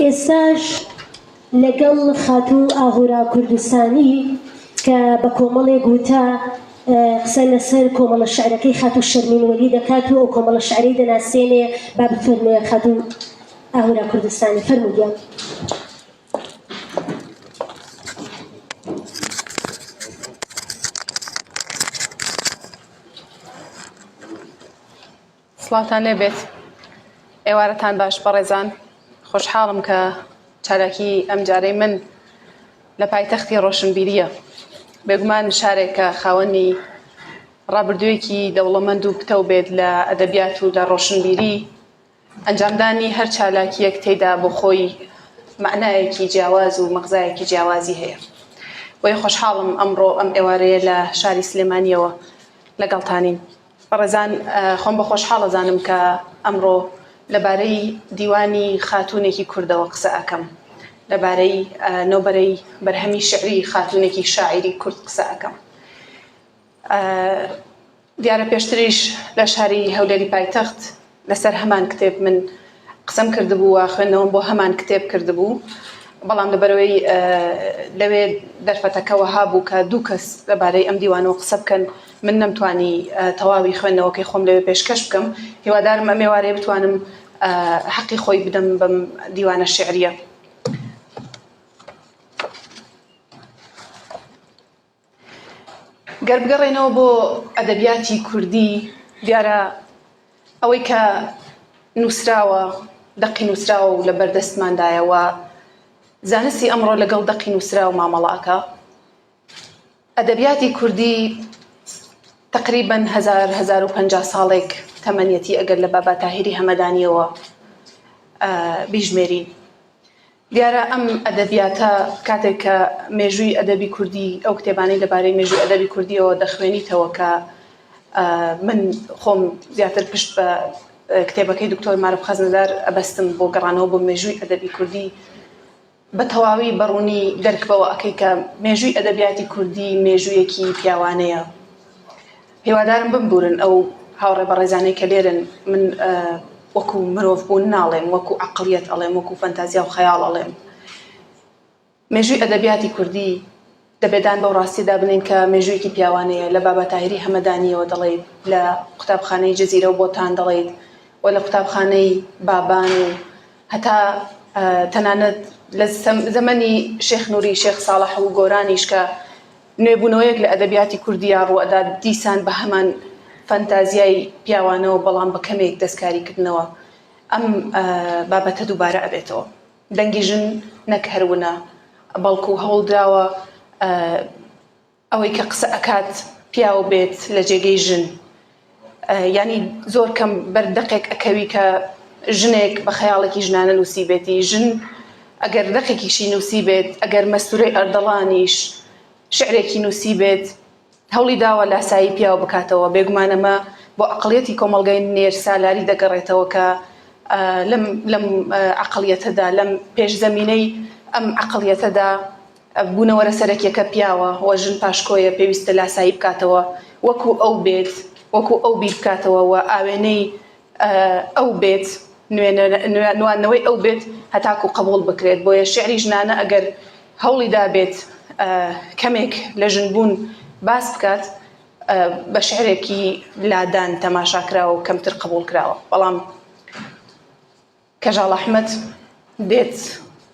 ئێستاش لەگەڵ خاتوو ئاهورا کوردستانی کە بە کۆمەڵێک وتە قسە لەسەر کۆمەڵە شعرەکەی خاتوو شەرمین وەلی دەکات و ئەو کۆمەڵە شعرەی دەناسێنێ با بفەرموویە خاتوو ئاهورا کوردستانی فەرموویە. سڵاتان لێبێت. ئێوارەتان باش بەڕێزان. خۆشحاڵم کە چالاکی ئەم جارەی من لە پایتەختی ڕۆشنبیریە. بێگومان شارێکە خاوەنی ڕابردوویەکی دەوڵەمەند و پتە بێت لە ئەدەبیات و لە ڕۆشنبیری، ئەنجامدانی هەر چالاکیەک تێدا بۆ خۆی معنایەکی جیاواز و مەغزایەکی جیاوازی هەیە. بۆیە خۆشحاڵم ئەمڕۆ ئەم ئێوارەیە لە شاری سلێمانیەوە لەگەڵتانین. بەڕێزان، خۆم بە خۆشحاڵە زانم کە ئەمڕۆ لەبارەی دیوانی خاتوونێکی کوردەوە قسە ئەکەم، لەبارەی نۆبەرەی بەرهەمی شعری خاتوونێکی شاعیری کورد قسە ئەکەم. دیارە پێشتریش لە شاری هەولێری پایتەخت لەسەر هەمان کتێب من قسەم کردبوو و خوێندنەوەم بۆ هەمان کتێب کردبوو، بەڵام لەبەرەوەی لەوێ دەرفەتەکەوە هابوو کە دوو کەس لەبارەی ئەم دیوانەوە قسە بکەن، من نەمتوانی تەواوی خوێندنەوەکەی خۆم لەوێ پێشکەش بکەم. هیوادارم ئەم ئێوارەیە بتوانم حەقی خۆی بدەم بەم دیوانە شعریە. گەر بگەڕێنەوە بۆ ئەدەبیاتی کوردی، دیارە ئەوەی کە نووسراوە، دەقی نووسراوە و لە بەردەستماندایەوە، زانستی ئەمڕۆ لەگەڵ دەقی نووسرا و مامەڵاکە. ئەدەبیاتی کوردی تقریباً 1050 ساڵێک تەمەنیەتی ئەگەر لە بابا تاهیری هەمەدانیەوە بیژمێرین. دیارە ئەم ئەدەبیاتە کاتێک کە مێژووی ئەدەبی کوردی، ئەو کتێبانەی لەبارەی مێژووی ئەدەبی کوردیەوە دەخوێنیتەوە کە من خۆم زیاتر پشت بە کتێبەکەی دکتۆر مارۆف خەزنەدار ئەبەستم بۆ گەڕانەوە بۆ مێژووی ئەدەبی کوردی، بە تەواوی بەڕوونی دەرکبەوە ئەکەی کە مێژووی ئەدەبیاتی کوردی مێژوویەکی پیاوانەیە. هیوادارم بمبورن ئەو هاوڕێ بەڕێزانەی کە لێرن، من وەکو مرۆڤ بوون ناڵێم، وەکو عەقڵیەت ئەڵێم، وەکو فەنتازیا و خەیاڵ ئەڵێم. مێژووی ئەدەبیاتی کوردی دەبێدان بەو ڕاستیدا بنین کە مێژوویەکی پیاوانەیە. لە بابا تاهیری هەمەدانیەوە دەڵێت، لە قوتابخانەی جەزیرە و بۆتان دەڵێت، و لە قوتابخانەی بابان، و هەتا تەنانەت لە زەمەنی شێخ نووری، شێخ ساڵح و گۆرانیش کە نوێبوونەوەیەک لە ئەدەبیاتی کوردیە ڕوئەدا، دیسان بە هەمان فەنتازیای پیاوانەوە بەڵام بە کەمێک دەستکاریکردنەوە ئەم بابەتە دووبارە ئەبێتەوە. دەنگی ژن نەک هەرونە، بەڵکو هەوڵدراوە ئەوەی کە قسە ئەکات پیاو بێت لە جێگەی ژن. یعنی زۆر کەم بەردەقێک ئەکەوی کە ژنێک بە خەیاڵێکی ژنانە نووسی بێتی. ژن ئەگەر دەقێکیشی نووسی بێت، ئەگەر مەستورەی ئەردەڵانیش شعرێکی نووسی بێت، هەوڵی داوە لاسایی پیاو بکاتەوە. بێگومانەمە بۆ عەقڵیەتی کۆمەڵگەی نێر سالاری دەگەڕێتەوە کە لەم عەقڵیەتەدا، لەم پێشزەمینەی ئەم عەقڵیەتەدا بوونەوەرە سەرەکیەکە پیاوە و ژن پاشکۆیە پێویستە لاسایی بکاتەوە، وەکو ئەو بێت، وەکو ئەو بیر بکاتەوە و ئاوێنەی ئەو بێت، نوانەوەی ئەو بێت هەتاکو قبوڵ بکرێت. بۆیە شعری ژنانە ئەگەر هەوڵی دابێت کەمێک لە ژنبوون باس بکات، بە شعرێکی لادان تەماشاکراوە و کەمتر قبوڵ کراوە. بەڵام کەژاڵ ئەحمەد دێت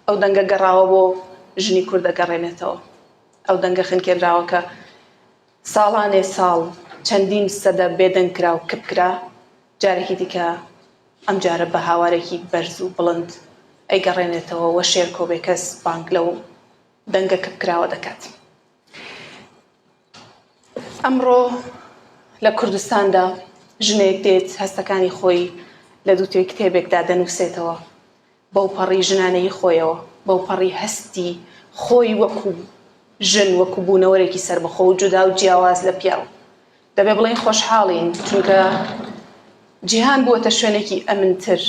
ئەو دەنگە گەڕاوە بۆ ژنی کوورد دەگەڕێنێتەوە. ئەو دەنگە خنکێراوە کە ساڵانێ ساڵ چەندین سەدە بێدەنگ کرا و کپ کرا، جارێکی دیکە ئەم جارە بە هاوارێکی بەرز و بڵند ئەیگەڕێنێتەوە و شێر کۆبێ کەس بانگ لەو دەنگە کپ کراوە دەکات. ئەمڕۆ لە کوردستاندا ژنێک دێت هەستەکانی خۆی لە دووتێ کتێبێکدا دەنووسێتەوە، بەو پەڕی ژنانەی خۆیەوە، بەو پەڕی هەستی خۆی وەکو ژن، وەکو بوونەوەرێکی سەربەخۆ و جودا و جیاواز لە پیاو. دەبێ بڵێن خۆشحاڵین، چونکە جیهان بووەتە شوێنێکی ئەمنتر،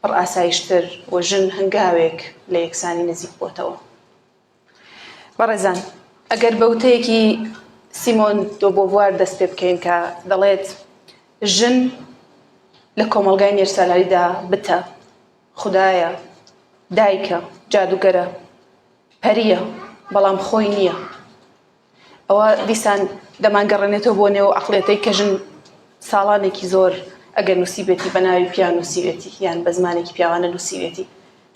پڕ ئاسایشتر، و ژن هەنگاوێک لە یەکسانی نزیک بۆتەوە. بەڕێزان، ئەگەر بەوتەیەکی سیمۆن دۆ بۆڤوار دەست پێ بکەین کە دەڵێت ژن لە کۆمەڵگای نێرسالاریدا بتە، خودایە دایکە جادوگەرە پەریە بەڵام خۆی نییە ئەوە دیسان دەمانگەڕێنێتەوە بۆ نێو عەقڵێتەی کە ژن ساڵانێکی زۆر ئەگەر نووسیبێتی بە ناوی پیان نووسیبێتی یان بە زمانێکی پیاوانە نووسیبێتی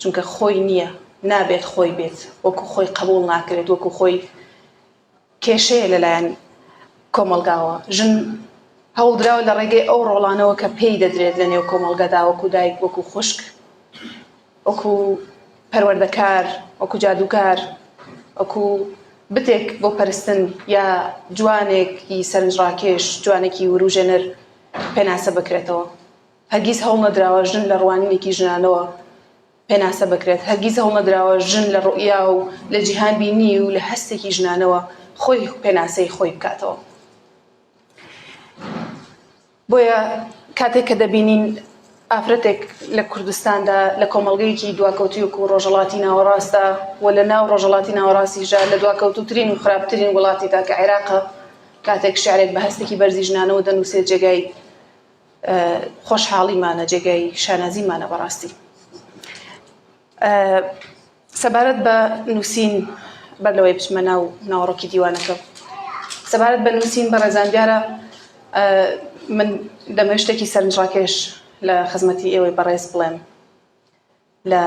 چونکە خۆی نییە نابێت خۆی بێت وەکو خۆی قبول ناکرێت وەکو خۆی کێشەیە لەلایەن کۆمەلگاوە ژن هەوڵدراوە لە ڕێگەی ئەو ڕۆڵانەوە کە پێی دەدرێت لە نێو کۆمەلگادا وەکو دایک وەکو خوشک وەکو پەروەردەکار وەکو جادوکار وەکو بتێک بۆ پەرستن یا جوانێکی سەرنجڕاکێش جوانێکی وروژێنەر پێناسە بکرێتەوە هەرگیز هەوڵ نەدراوە ژن لە ڕوانینێکی ژنانەوە پێناسە بکرێت هەرگیز هەوڵ نەدراوە ژن لە ڕوئیا و لە جیهان بینی و لە هەستێکی ژنانەوە خۆی پێناسەی خۆی بکاتەوە بۆیە کاتێک کە دەبینین ئافرەتێک لە کوردستاندا لە کۆمەڵگەیەکی دواکەوتی وەکو ڕۆژهەڵاتی ناوەڕاستە و لە ناو ڕۆژهەڵاتی ناوەڕاستیژە لە دواکەوتوترین و خراپترین وڵاتیدا کە عێراقە کاتێک شیعرێک بە هەستێکی بەرزی ژنانەوە دەنووسێت جێگای خۆشحاڵیمانە جێگای شانازیمانە بەڕاستی سەبارەت بە نووسین بەر لەوەی بچمە ناو ناوەڕۆکی دیوانەکە سەبارەت بە نووسین بە ڕێزان دیارە من دەمە شتێکی سەرنجڕاکێش لە خزمەتی ئێوەی بەڕێز بڵێم لە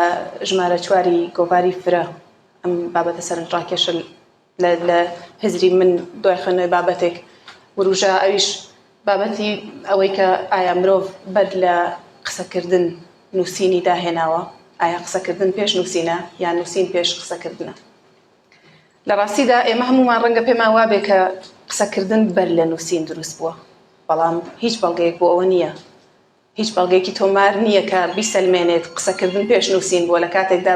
ژمارە 4 گۆڤاری فرە ئەم بابەتە سەرنجڕاکێشە لە هزری من دوای خوێندنەوەی بابەتێک وروژە ئەویش بابەتی ئەوەی کە ئایا مرۆڤ بەد لە قسەکردن نووسینی داهێناوە ئایا قسەکردن پێش نووسینە یان نووسین پێش قسەکردنە لە ڕاستیدا ئێمە هەمومان ڕەنگە پێمان وابێ کە قسەکردن بەر لە نووسین دروست بووە بەڵام هیچ بەڵگەیەک بۆ ئەوە نییە هیچ بەڵگەیەکی تۆمار نییە کە بیسەلمێنێت قسەکردن پێش نووسین بووە لە کاتێکدا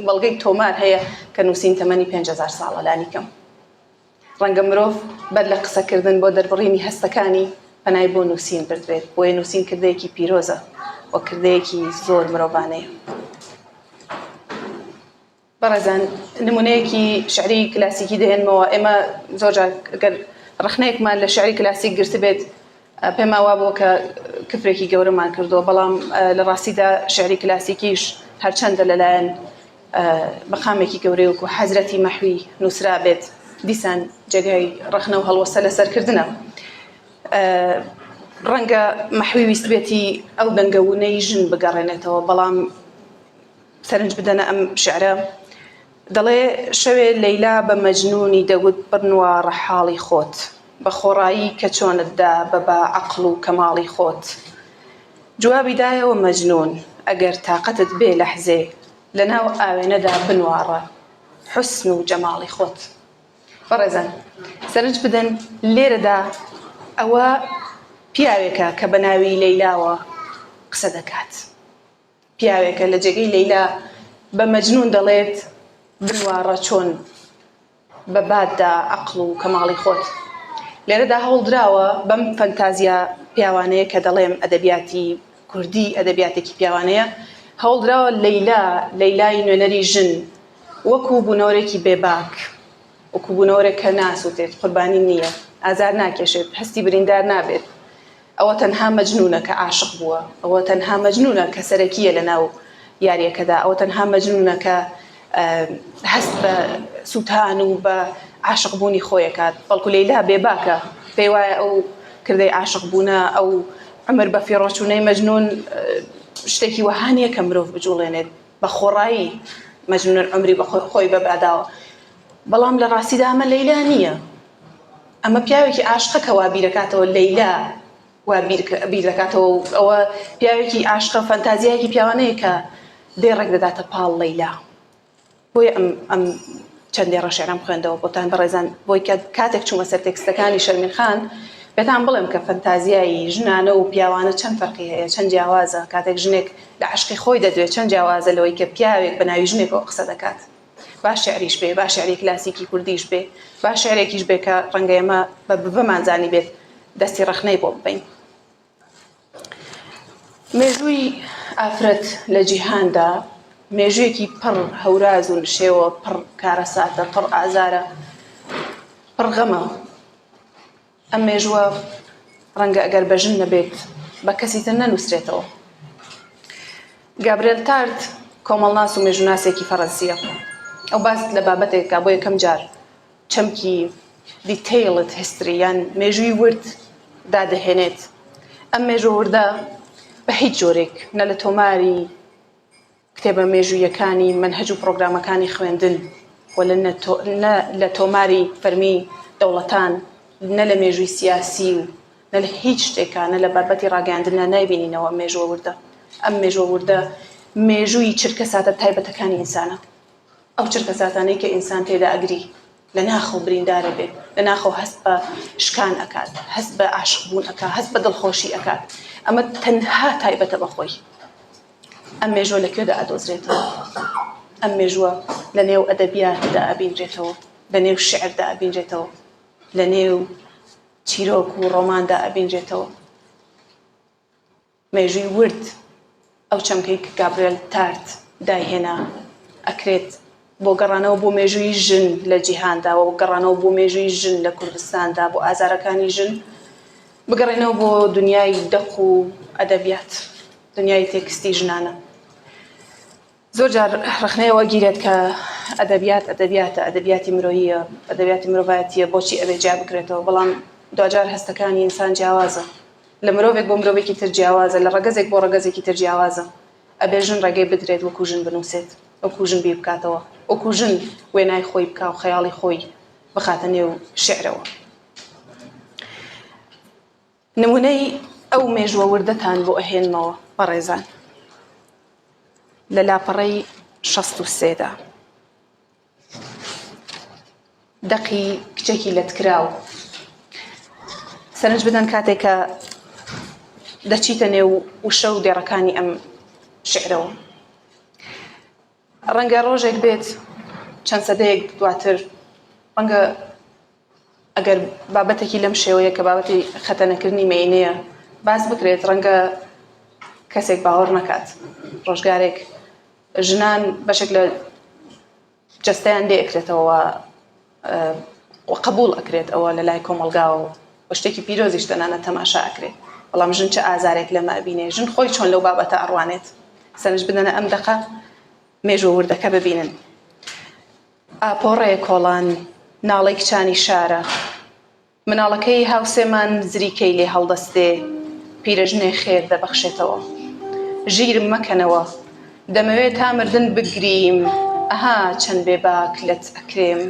بەڵگەی تۆمار هەیە کە نووسین تەمەنی 5000 ساڵە لانی کەم ڕەنگە مرۆڤ بەر لە قسەکردن بۆ دەربڕینی هەستەکانی پەنای بۆ نووسین بردرێت بۆیە نووسین کردەیەکی پیرۆزە و کردەیەکی زۆر مرۆڤانەیە بەڕێزان نمونەیەکی شعری کلاسیکی دەهێنمەوە ئێمە زۆرجار ئەگەر ڕخنەیەکمان لە شعری کلاسیک گرت بێت پێم وا بووە کە کفرێکی گەورەمان کردووە بەڵام لە ڕاستیدا شعری کلاسیکیش هەرچەندە لەلایەن مەقامێکی گەورەی وەکو حەزرەتی مەحوی نووسرا بێت دیسان جێگای ڕخنە و هەڵوەسە لەسەرکردنە ڕەنگە مەحوی ویست بێتی ئەو دەنگەوونەی ژن بگەڕێنێتەوە بەڵام سەرنج بدەنە ئەم شعرە دەڵێ شەوێ لەیلا بە مەجنونی دەگوت بڕنوە ڕەحاڵی خۆت بە خۆڕایی کە چۆنتدا بە عەقڵ و کەماڵی خۆت جوابی دایەوە مەجنون ئەگەر تاقەتت بێ لەحزێ لەناو ئاوێنەدا بنوارە حوسن و جەماڵی خۆت بەڕێزان سەرنج بدەن لێرەدا ئەوە پیاوێکە کە بە ناوی لەیلاوە قسە دەکات پیاوێکە لە جێگەی لەیلا بە مەجنون دەڵێت بنوارە چۆن بە باددا عەقڵ و کەماڵی خۆت لێرەدا هەوڵدراوە بەم فەنتازیا پیاوانەیە کە دەڵێم ئەدەبیاتی کوردی ئەدەبیاتێکی پیاوانەیە هەوڵدراوە لەیلای نوێنەری ژن وەکو بوونەوەرێکی بێباک وەکو بوونەوەرێک کە ناسووتێت قوربانی نییە ئازار ناکێشێت هەستی بریندار نابێت ئەوە تەنها مەجنونە کە عاشق بووە ئەوە تەنها مەجنونە کە سەرەکیە لەناو یاریەکەدا ئەوە تەنها مەجنونە کە هەست بە سووتان و بە عاشق بوونی خۆیەکات بەڵکو لەیلا بێباکە پێی وایە ئەو کردەی عاشق بوونە ئەو عمر بە فیڕۆچوونەی مەجنون شتێکی وەهانیە کە مرۆڤ بجوڵێنێت بە خۆڕایی مەجنون عمری بە خۆی بەباداوە بەڵام لە ڕاستیدا ئەمە لەیلا نییە ئەمە پیاوێکی عاشقە کە وا بیرەکاتەوە لەیلا وا بیر دەکاتەوە ئەوە پیاوێکی عاشقە فەنتازیایەکی پیاوانەیە کە دێ ڕێک دەداتە پاڵ لەیلا بۆیە ئەم چەندێ ڕەشێرم خوێندەوە بۆتان بەڕێزان بۆی کاتێک چوومە سەر تێکستەکانی شەرمین خان بێتان بڵێم کە فەنتازیایی ژنانە و پیاوانە چەند فەرقی هەیە چەند جیاوازە کاتێک ژنێک لە عشقی خۆی دەدوێت چەند جیاوازە لەوەی کە پیاوێک بە ناوی ژنێکەوە قسە دەکات با شعریش بێ با شعری کلاسیکی کوردیش بێ با شعرێکیش بێ کە ڕەنگە ئێمە بەمانزانی بێت دەستی ڕەخنەی بۆ ببین مێژووی ئافرەت لە جیهاندا مێژوویەکی پڕ هەوراز و نشێوە پڕ کارەساتە پڕ ئازارە پڕ غەمە ئەم مێژووە ڕەنگە ئەگەر بە ژن نەبێت بە کەسی تر نەنووسرێتەوە گابرێل تارت کۆمەڵناس و مێژووناسێکی فەڕەنسیە. ئەو باس لە بابەتێکا بۆ یەکەم جار چەمکی دیتەیڵت هیستری یان مێژووی ورد دادەهێنێت. ئەم مێژووە وردە بە هیچ جۆرێک نە لە تۆماری کتێبە مێژوویەکانی منهەج و پرۆگرامەکانی خوێندن و نە لە تۆماری فەرمی دەوڵەتان نە لە مێژووی سیاسی و نە لە هیچ شتێکە نە لە بابەتی ڕاگەاندنە نایبینینەوە مێژووە وردە. ئەم مێژووە وردە مێژووی چرکە ساتە تایبەتەکانی ئینسانە. ئەو چرکە ساتانەی کە ئینسان تێدا ئەگری لە ناخۆ بریندارە بێت، لە ناخۆ هەست بە شکان ئەکات، هەست بە عاشقبوون ئەکات، هەست بە دڵخۆشی ئەکات. ئەمە تەنها تایبەتە بەخۆی. ئەم مێژووە لەکوێدا ئەدۆزرێتەوە؟ ئەم مێژووە لە نێو ئەدەبیاتدا ئەبینرێتەوە، لە نێو شعردا ئەبینرێتەوە، لە نێو چیرۆک و ڕۆماندا ئەبینرێتەوە. مێژووی ورد ئەو چەمکەی کە گابرێل تارت داهێنا ئەکرێت بۆ گەڕانەوە بۆ مێژووی ژن لە جیهانداوە و گەڕانەوە بۆ مێژووی ژن لە کوردستاندا بۆ ئازارەکانی ژن، بگەڕێنەوە بۆ دنیای دەق و ئەدەبیات، دنیای تێکستی ژنانە. زۆر جار ڕخنەیەوە گیرێت کە ئەدەبیاتی مرۆییە، ئەدەبیاتی مرۆڤایەتیە، بۆچی ئەبێ جیا بکرێتەوە. بەڵام دوجار هەستەکانی ئینسان جیاوازە، لە مرۆڤێک بۆ مرۆڤێکی تر جیاوازە، لە ڕەگەزێک بۆ ڕەگەزێکی تر جیاوازە. ئەبێ ژن ڕێگەی بدرێت وەکو ژن بنووسێت، وەکو ژن بیر بکاتەوە، وەکو ژن وێنای خۆی بکا و خەیاڵی خۆی بخاتە نێو شعرەوە. نمونەی ئەو مێژووە وردەتان بۆ ئەهێنمەوە بەڕێزان لە لاپەڕەی 63دا دەقی کچێکی لەتکراو. سەرنج بدەن کاتێک کە دەچیتە نێو وشە و دێڕەکانی ئەم شعرەوە. ڕەنگە ڕۆژێک بێت چەند سەدەیەک دواتر، ڕەنگە ئەگەر بابەتێکی لەم شێوەیە کە بابەتی خەتەنەکردنی مێینەیە باس بکرێت، ڕەنگە کەسێک باوەڕ نەکات. ڕۆژگارێک ژنان بەشێک لە جەستەیان لێ ئەکرێتەوە و قبول ئەکرێت ئەوە لە لای کۆمەڵگاوە و شتێکی پیرۆزیش تەنانە تەماشا ئەکرێت. بەڵام ژن چه ئازارێک لەمە ئەبینێ، ژن خۆی چۆن لەو بابەتە ئەڕوانێت. سەرنج بدەنە ئەم دەقە مێژووە وردەکە ببینن. ئاپۆڕێ کۆڵان ناڵەی کچانی شارە، مناڵەکەی هاوسێمان زریکەی لێ هەڵدەستێ، پیرەژنێ خێر دەبەخشێتەوە. ژیرم مەکەنەوە دەمەوێت تا مردن بگریم، ئەها چەند بێباک لەت ئەکرێم.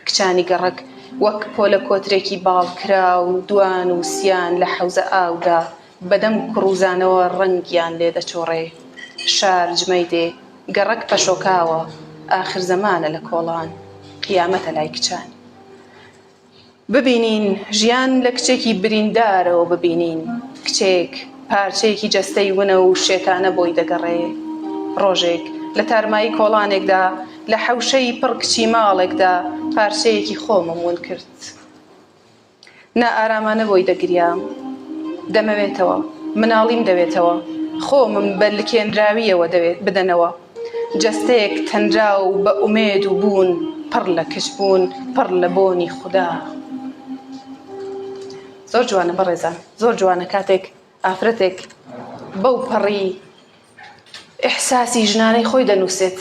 کچانی گەڕک وەک پۆلە کۆترێکی باڵکرا و دوان و سیان لە حەوزە ئاودا، بەدەم کوڕوزانەوە ڕەنگیان لێ دەچۆڕێ. شار جمەی دێ گەڕک پەشۆکاوە، ئاخر زەمانە لە کۆڵان، قیامەتە لای کچان. ببینین ژیان لە کچێکی بریندارەوە، ببینین کچێک پارچەیەکی جەستەی ونە و شێتانە بۆی دەگەڕێ. ڕۆژێک لە تارمایی کۆڵانێکدا لە حەوشەی پڕ کچی ماڵێکدا پارچەیەکی خۆمم ون کرد. نا ئارامانە بۆی دەگریا، دەمەوێتەوە مناڵیم دەوێتەوە، خۆمم بەرلکێنراویەوە دەوێت بدەنەوە. جەستەیەک تەنرا و بە ئومێد و بوون، پڕ لە کچ بوون، پڕ لە بۆنی خودا. زۆر جوانە بەڕێزان، زۆر جوانە کاتێک ئافرەتێک بەو پەڕی ئیحساسی ژنانەی خۆی دەنووسێت.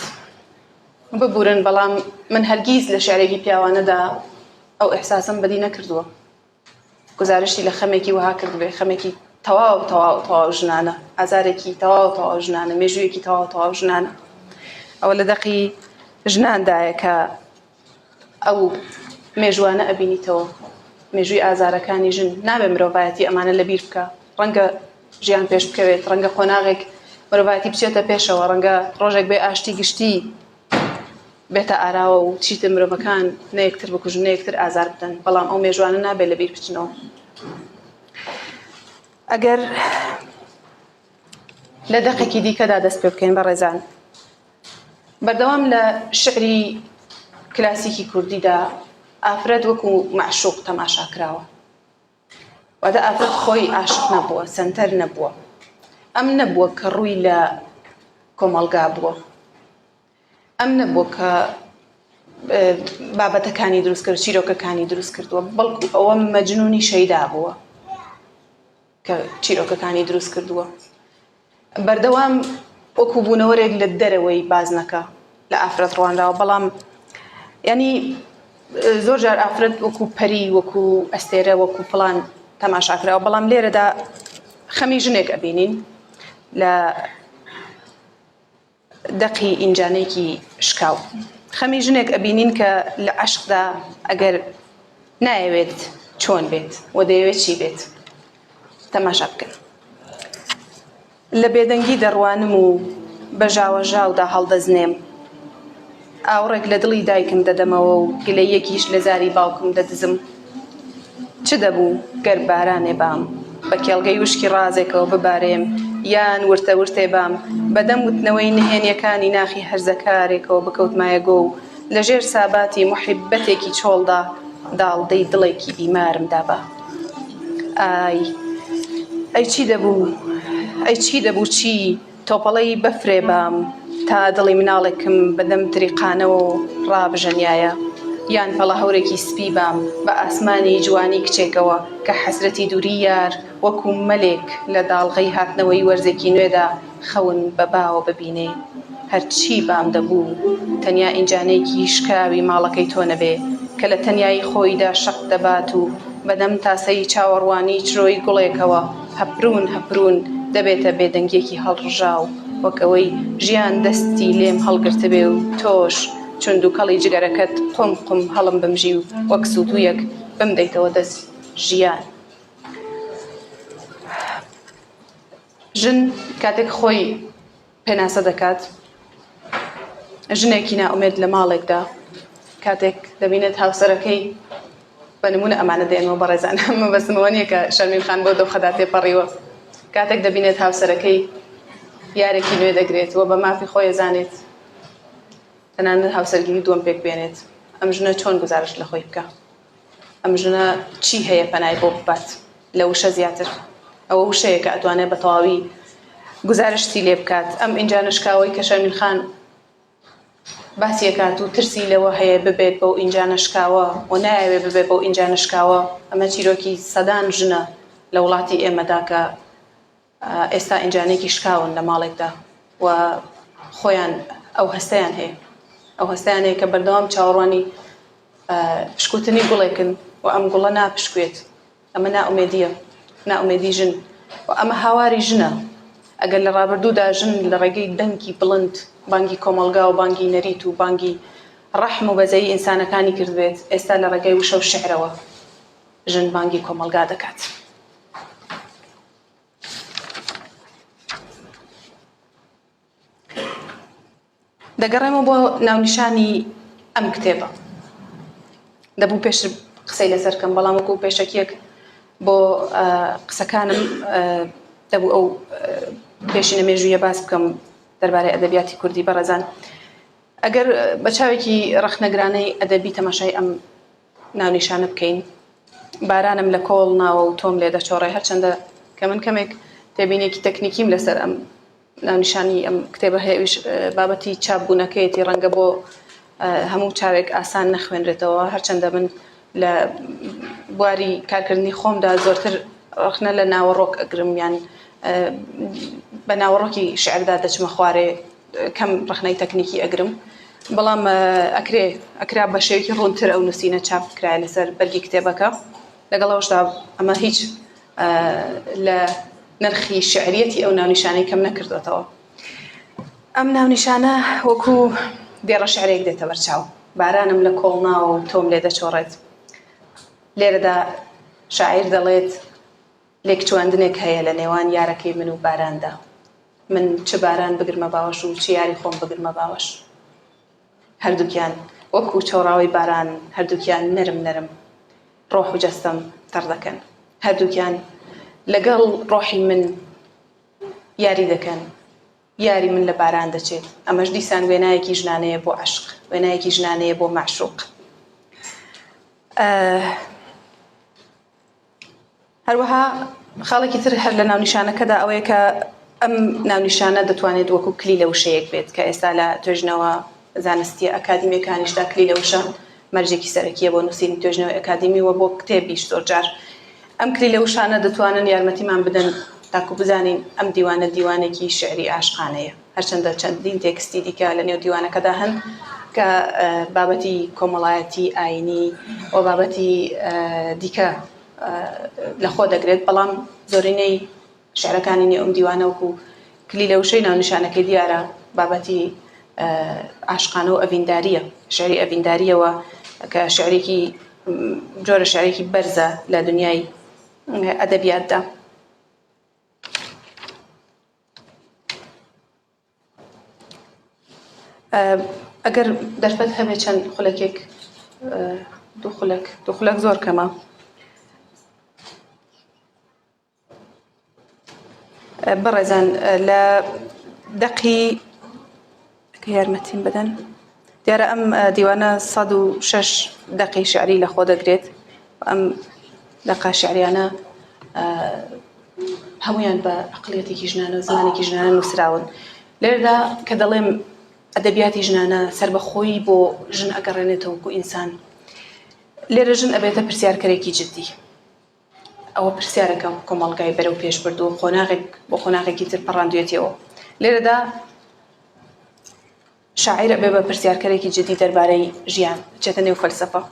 ببورن، بەڵام من هەرگیز لە شعرێکی پیاوانەدا ئەو ئیحساسم بەدی نەکردووە. گزارشی لە خەمێکی وها کردبێ، خەمێکی تەواو ژنانە، ئازارێکی تەواو ژنانە، مێژوویەکی تەواو ژنانە. ئەوە لە دەقی ژناندایە کە ئەو مێژوانە ئەبینیتەوە، مێژووی ئازارەکانی ژن. نابێ مرۆڤایەتی ئەمانە لەبیر بکە. ڕەنگە ژیان پێش بکەوێت، ڕەنگە قۆناغێک مرۆڤایەتی بچێتە پێشەوە، ڕەنگە ڕۆژێک بێ ئاشتی گشتی بێتە ئاراوە و چیتە مرۆڤەکان نەیەکتر بکوژن، نەیەکتر ئازار بدەن. بەڵام ئەو مێژوانە نابێت لەبیر بچنەوە. ئەگەر لە دەقێکی دیکەدا دەست پێ بکەین بەڕێزان، بەردەوام لە شعری کلاسیکی کوردیدا ئافرەت وەکو معشوق تەماشا کراوە. واتە ئافرەت خۆی عاشق نەبووە، سەنتەر نەبووە. ئەم نەبووە کە ڕووی لە کۆمەڵگا بووە، ئەم نەبووە کە بابەتەکانی دروست کرد، چیرۆکەکانی دروست کردووە، بەڵکو ئەوە مەجنونی شەیدا بووە کە چیرۆکەکانی دروست کردووە. بەردەوام وەکو بوونەوەرێک لە دەرەوەی باز نەکە لە ئافرەت ڕوانراوە. بەڵام ینی زۆر جار ئافرەت وەکو پەری وەکو ئەستێرە وەکو فڵان تەماشاکراوە، بەڵام لێرەدا خەمی ژنێک ئەبینین لە دەقی ئینجانێکی شکاو. خەمی ژنێک ئەبینین کە لە عەشقدا ئەگەر نایەوێت چۆن بێت و دەیەوێت چی بێت. تەماشا بکەن. لە بێدەنگی دەڕوانم و بە ژاوەژاودا هەڵدەزنێم، ئاوڕێک لە دڵی دایکم دەدەمەوە و گلەیەکیش لە زاری باوکم دەدزم. چ دەبوو گەر بارانێ بام بە کێڵگەی وشکی ڕازێکەوە ببارێم، یان ورتە ورتێ بام بەدەم وتنەوەی نهێنیەکانی ناخی هەرزەکارێکەوە بکەوتمایە گۆ، لەژێر ساباتی محیبەتێکی چۆڵدا داڵدەی دڵێکی بیمارم دابا. ئەی چی دەبوو چی تۆپەڵەی بەفرێ بام تا دڵی مناڵێکم بەدەم تریقانەوە و ڕابژەنیایە، یان پەڵە هەورێکی سپی بام بە ئاسمانی جوانی کچێکەوە کە حەسرەتی دووری یار وەکو مەلێک لە داڵغەی هاتنەوەی وەرزێکی نوێدا خەون بە باوە ببینێ. هەرچی بام دەبوو تەنیا ئینجانێکی شکاوی ماڵەکەی تۆ نەبێ کە لە تەنیایی خۆیدا شەق دەبات و بەدەم تاسەی چاوەڕوانی چرۆی گوڵێکەوە هەپرون دەبێتە بێدەنگێکی هەڵڕژاو، وەکەوەی ژیان دەستی لێم هەڵگرتبێ و تۆش چند و کەڵی جگەرەکەت قم هەڵم بمژی و وەک سووتویەک بمدەیتەوە دەست ژیان. ژن کاتێک خۆی پێناسە دەکات، ژنێکی نائومێد لە ماڵێکدا کاتێک دەبینێت هاوسەرەکەی بە نمونە ئەمانە دێنەوە بەڕێزان، ئەمە بەسمەوە نییە کە شەرمین خان بۆ دۆخەدا تێپەڕیوە. کاتێک دەبینێت هاوسەرەکەی یارێکی نوێ دەگرێت و بە مافی خۆی زانێت تەنانەت هاوسەرگیری دووەم پێک بێنێت، ئەم ژنە چۆن گزارش لە خۆی بکە؟ ئەم ژنە چی هەیە پەنای بۆ ببات لە وشە زیاتر؟ ئەوە وشەیە کە ئەتوانێت بە تەواوی گزارشتی لێ بکات. ئەم ئینجانشکاوەی کە شەرمین خان باسی ئەکات و ترسی لەوە هەیە ببێت بەو ئینجانشکاوە و نایەوێت ببێت بەو ئینجانشکاوە، ئەمە چیرۆکی سەدان ژنە لە وڵاتی ئێمەدا کە ئێستا ئینجانێکی شکاون لە ماڵێکدا و خۆیان ئەو هەستەیان هەیە، ئەو هەستیان هەیە کە بەردەوام چاوەڕوانی پشکوتنی گوڵێکن و ئەم گوڵە ناپشکوێت. ئەمە نائومێدیە، نائومێدی ژن و ئەمە هاواری ژنە. ئەگەر لە ڕابردوودا ژن لە ڕێگەی دەنگی بڵند بانگی کۆمەلگا و بانگی نەریت و بانگی ڕەحم و بەزەی ئینسانەکانی کردبێت، ئێستا لە ڕێگەی وشە و شعرەوە ژن بانگی کۆمەلگا دەکات. دەگەڕێمەوە بۆ ناونیشانی ئەم کتێبە. دەبوو پێش قسەی لەسەر کەم، بەڵام وەکو پێشەکیەک بۆ قسەکانم دەبوو ئەو پێشینە مێژوویە باس بکەم دەربارەی ئەدەبیاتی کوردی. بەڕێزان، ئەگەر بە چاوێکی ڕەخنەگرانەی ئەدەبی تەماشای ئەم ناونیشانە بکەین، بارانم لە کۆڵ ناوە و تۆم لێ دەچۆڕێ، هەرچەندە کە من کەمێک تێبینێکی تەکنیکیم لەسەر ئەم ناونیشانی ئەم کتێبە هەیەویش بابەتی چاپبوونەکەیەتی ڕەنگە بۆ هەموو چاوێک ئاسان نەخوێنرێتەوە، هەرچەندە من لە بواری کارکردنی خۆمدا زۆرتر ڕخنە لە ناوەڕۆک ئەگرم، یان بە ناوەڕۆکی شعردا دەچمە خوارێ، کەم ڕخنەی تەکنیکی ئەگرم. بەڵام ئەکرا بە شێوەیەکی ڕوونتر ئەو نووسینە چاپ کرایە لەسەر بەرگی کتێبەکە. لەگەڵەوەشدا ئەمە هیچ لە نرخی شعریەتی ئەو ناونیشانەی کەم نەکردوێتەوە. ئەم ناونیشانە وەکو دێڕە شعرێک دێتە بەرچاو، بارانم لە کۆڵ ناوە و تۆم لێ دەچۆڕێت. لێرەدا شاعیر دەڵێت لێکچواندنێک هەیە لە نێوان یارەکەی من و باراندا، من چ باران بگرمە باوەش و چ یاری خۆم بگرمە باوەش. هەردووکیان وەکو چۆڕاوی باران، هەردووکیان نەرم ڕۆح و جەستەم تەڕ دەکەن، هەردووکیان لەگەڵ ڕۆحی من یاری دەکەن، یاری من لە باران دەچێت. ئەمەش دیسان وێنایەکی ژنانەیە بۆ عەشق، وێنایەکی ژنانەیە بۆ معشوق. هەروەها خاڵێکی تر هەر لە ناونیشانەکەدا ئەوەیە کە ئەم ناونیشانە دەتوانێت وەکو کلی لە وشەیەک بێت کە ئێستا لە توێژنەوە زانستی ئەکادیمیەکانیشدا کلی لە وشە مەرجێکی سەرەکیە بۆ نووسینی توێژنەوەی ئەکادیمی و بۆ کتێبیش زۆر جار. ئەم کلی لە وشانە دەتوانن یارمەتیمان بدەن تاکو بزانین ئەم دیوانە دیوانێکی شعری عاشقانەیە. هەرچەندە چەندین تێکستی دیکە لە نێو دیوانەکەدا هەن کە بابەتی کۆمەڵایەتی ئاینی و بابەتی دیکە لە خۆ دەگرێت بەڵام زۆرینەی شعرەکانی نێو ئەم دیوانە وەکو کلی لە وشەی ناونیشانەکەی دیارە بابەتی عاشقانە و ئەڤینداریە شعری ئەڤینداریەوە کە شعرێکی جۆرە شعرێکی بەرزە لە دنیای ئەدەبیاتدا. ئەگەر دەرفەت هەبێت چەند خولەکێک دوو خولەک زۆر کەمە. بەڕێزان لە دەقی یارمەتیم بدەن دیارە ئەم دیوانە 106 دەقی شعری لە خۆ دەگرێت. ئەم دەقا شعریانە هەمویان بە عەقڵیەتێکی ژنانە و زمانێکی ژنانە نووسراون. لێرەدا کە دەڵێم ئەدەبیاتی ژنانە سربەخۆیی بۆ ژن ئەگەڕێنێتەوە وەکو ئینسان. لێرە ژن ئەبێتە پرسیارکەرێکی جددی. ئەوە پرسیارەکە کۆمەڵگای بەرەو پێش بردو و خۆناغێک بۆ خۆناغێکی تر پەڕاندوێتەوە. لێرەدا شاعیر ئەبێ بە پرسیارکەرێکی جددی دەربارەی ژیان بچێتە نێو فەلسەفە.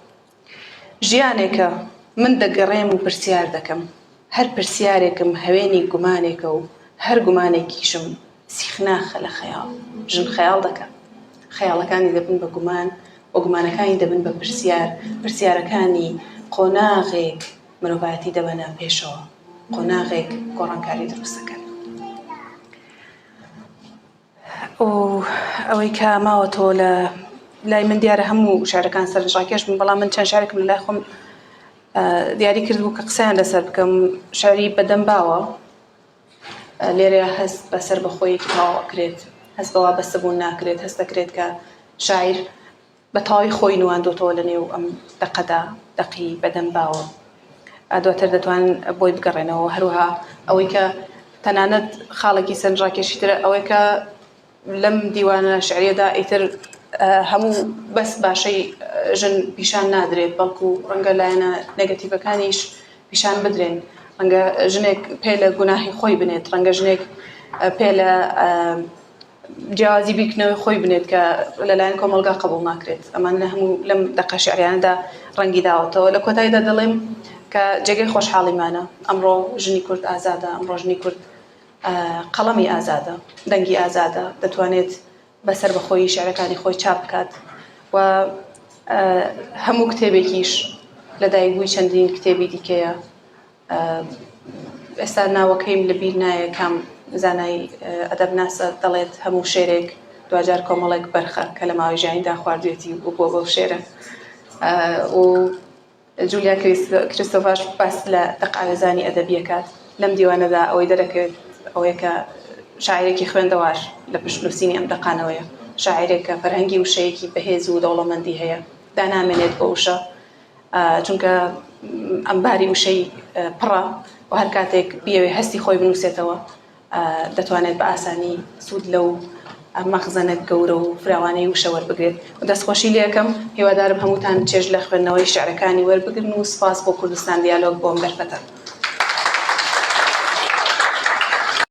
ژیانێکە من دەگەڕێم و پرسیار دەکەم. هەر پرسیارێکم هەوێنی گومانێکە و هەر گومانێکیشم سیخناخە لە خەیاڵ. ژن خەیاڵ دەکە. خەیاڵەکانی دەبن بە گومان و گومانەکانی دەبن بە پرسیار. پرسیارەکانی قۆناغێک مرۆڤایەتی دەبەنە پێشەوە. قۆناغێک گۆڕانکاری دروستەکەن. ئەوەی کە ماوەتۆ لە لای من دیارە هەموو شارەکان سەرنجڕاکێش بن بەڵام من چەند شارێکم لە لای خۆم دیاری کرد بوو کە قسەیان لەسەر بکەم. شاری بەدەم باوە لێرە هەست بەسەر بەخۆیەکی تاواکرێت هەست بەوا بەستەبوون ناکرێت هەست دەکرێت کە شاعیر بە تاوی خۆی نواندۆتەوە لە نێو ئەم دەقەدا دەقی بەدەم باوە. دواتر دەتوان بۆی بگەڕێنەوە. هەروەها ئەوەی کە تەنانەت خاڵێکی سەرنجڕاکێشی ترە ئەوەی کە لەم دیوانە شعریەدا ئیتر هەموو بەس باشەی ژن پیشان نادرێت بەڵکو ڕەنگە لایەنە نێگەتیڤەکانیش پیشان بدرێن. ڕەنگە ژنێک پێ لە گوناهی خۆی بنێت. ڕەنگە ژنێک پێ لە جیاوازی بیرکردنەوەی خۆی بنێت کە لەلایەن کۆمەڵگا قبوڵ ناکرێت. ئەمانە هەموو لەم دەقە شعریانەدا ڕەنگی داوەتەوە. لە کۆتاییدا دەڵێم کە جێگەی خۆشحاڵیمانە. ئەمڕۆ ژنی کورد ئازادە. ئەمڕۆ ژنی کورد قەڵەمی ئازادە. دەنگی ئازادە. دەتوانێت بەسەر بەخۆی شعرەکانی خۆی چاپ بکات و هەموو کتێبێکیش لەدایکبووی چەندین کتێبی دیکەیە. ئێستا ناوەکەیم لەبیر نایە کام زانای ئەدەبناسە دەڵێت هەموو شێرێک دوجار کۆمەڵێک بەرخە کە لە ماوەی ژیانیدا خواردوێتی و بۆ بەو شێرە. و جولیا کریستۆفاش باس لە دەقاوێزانی ئەدەبیەکات لەم دیوانەدا ئەوەی دەرەکەوێت ئەوەیە کە شاعیرێکی خوێندەوار لە پشتنووسینی ئەم دەقانەوەیە. شاعیرێکە فەرهەنگی وشەیەکی بەهێز و دەوڵەمەندی هەیە. دانامێنێت بە وشە چونکە ئەمباری وشەی پڕە و هەر کاتێک بیەوێ هەستی خۆی بنووسێتەوە دەتوانێت بە ئاسانی سوود لەو مەخزەنە گەورە و فراوانەی وشە وەربگرێت. و دەستخۆشی لێ یەکەم هیوادارم هەمووتان چێژ لە خوێندنەوەی شعرەکانی وەربگرن و سپاس بۆ کوردستان دیالۆگ بۆم دەرفەتە.